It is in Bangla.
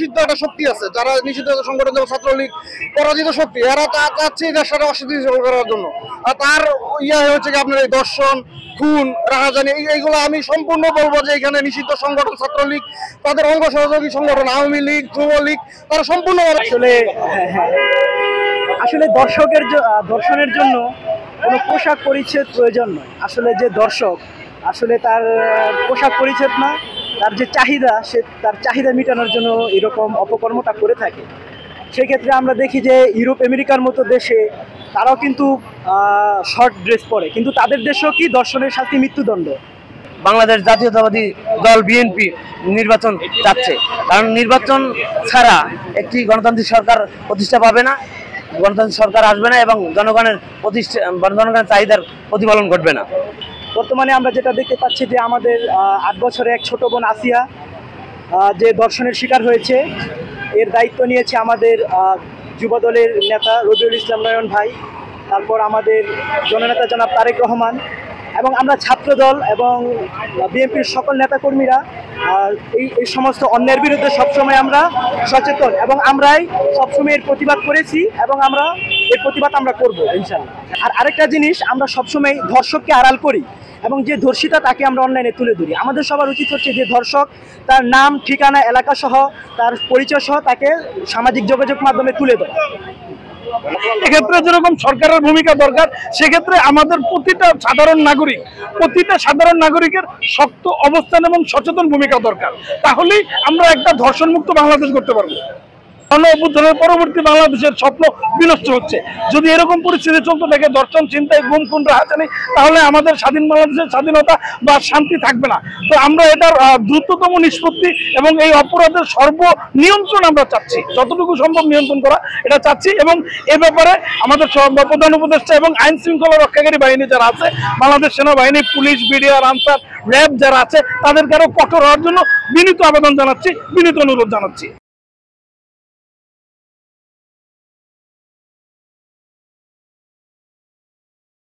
নিষিদ্ধ একটা শক্তি আছে, যারা নিষিদ্ধ সংগঠন যেমন ছাত্রলীগ পরাজিত শক্তি, এরা চাচ্ছে এই দেশটা অস্থিতিশীল করার জন্য। আর তার হচ্ছে কি আপনার এই দর্শন, খুন, রাহাজানি, এইগুলো আমি সম্পূর্ণ বলবো যে এখানে নিষিদ্ধ সংগঠন ছাত্রলীগ, তাদের অঙ্গ সহযোগী সংগঠন আওয়ামী লীগ, যুবলীগ, তারা সম্পূর্ণ আসলে দর্শনের জন্য কোনো পোশাক পরিচ্ছদ প্রয়োজন নয়। আসলে যে দর্শক আসলে তার পোশাক পরিচ্ছদ না, তার যে চাহিদা, সে তার চাহিদা মেটানোর জন্য এরকম অপকর্মটা করে থাকে। সেক্ষেত্রে আমরা দেখি যে ইউরোপ আমেরিকার মতো দেশে তারাও কিন্তু শর্ট ড্রেস পরে, কিন্তু তাদের দেশেও কি দর্শনের শাস্তি মৃত্যুদণ্ড। বাংলাদেশ জাতীয়তাবাদী দল বিএনপি নির্বাচন চাচ্ছে, কারণ নির্বাচন ছাড়া একটি গণতান্ত্রিক সরকার প্রতিষ্ঠা পাবে না, গণতান্ত্রিক সরকার আসবে না এবং জনগণের চাহিদার প্রতিফলন ঘটবে না। বর্তমানে আমরা যেটা দেখতে পাচ্ছি যে আমাদের 8 বছরে এক ছোট বোন আসিয়া যে ধর্ষণের শিকার হয়েছে, এর দায়িত্ব নিয়েছে আমাদের যুবদলের নেতা রবিউল ইসলাম নয়ন ভাই, তারপর আমাদের জননেতা জনাব তারেক রহমান, এবং আমরা ছাত্রদল এবং বিএনপির সকল নেতাকর্মীরা এই সমস্ত অন্যায়ের বিরুদ্ধে সবসময় আমরা সচেতন এবং আমরাই সবসময় এর প্রতিবাদ করেছি এবং আমরা এর প্রতিবাদ আমরা করবো ইনশাআল্লাহ। আর আরেকটা জিনিস, আমরা সবসময় ধর্ষককে আড়াল করি এবং যে ধর্ষিতা তাকে আমরা অনলাইনে তুলে ধরি। আমাদের সবার উচিত হচ্ছে যে ধর্ষক তার নাম, ঠিকানা, এলাকা সহ তার পরিচয় সহ তাকে সামাজিক যোগাযোগ মাধ্যমে তুলে দেয়। এক্ষেত্রে যেরকম সরকারের ভূমিকা দরকার, সেক্ষেত্রে আমাদের প্রতিটা সাধারণ নাগরিকের শক্ত অবস্থান এবং সচেতন ভূমিকা দরকার। তাহলেই আমরা একটা ধর্ষণমুক্ত বাংলাদেশ করতে পারবো। গণ-অভ্যুত্থানের পরবর্তী বাংলাদেশের স্বপ্ন বিনষ্ট হচ্ছে। যদি এরকম পরিস্থিতি চলতে থাকে, দর্শন, ছিনতাই, গুম, খুন, রাহাজানি, তাহলে আমাদের স্বাধীন বাংলাদেশের স্বাধীনতা বা শান্তি থাকবে না। তো আমরা এটার দ্রুততম নিষ্পত্তি এবং এই অপরাধের নিয়ন্ত্রণ আমরা চাচ্ছি, যতটুকু সম্ভব নিয়ন্ত্রণ করা এটা চাচ্ছি। এবং এ ব্যাপারে আমাদের প্রধান উপদেষ্টা এবং আইন শৃঙ্খলা রক্ষাকারী বাহিনী যারা আছে, বাংলাদেশ সেনাবাহিনী, পুলিশ, বিডিআর, আনসার, র্যাব যারা আছে, তাদেরকে আরো কঠোর হওয়ার জন্য বিনীত আবেদন জানাচ্ছি, বিনীত অনুরোধ জানাচ্ছি।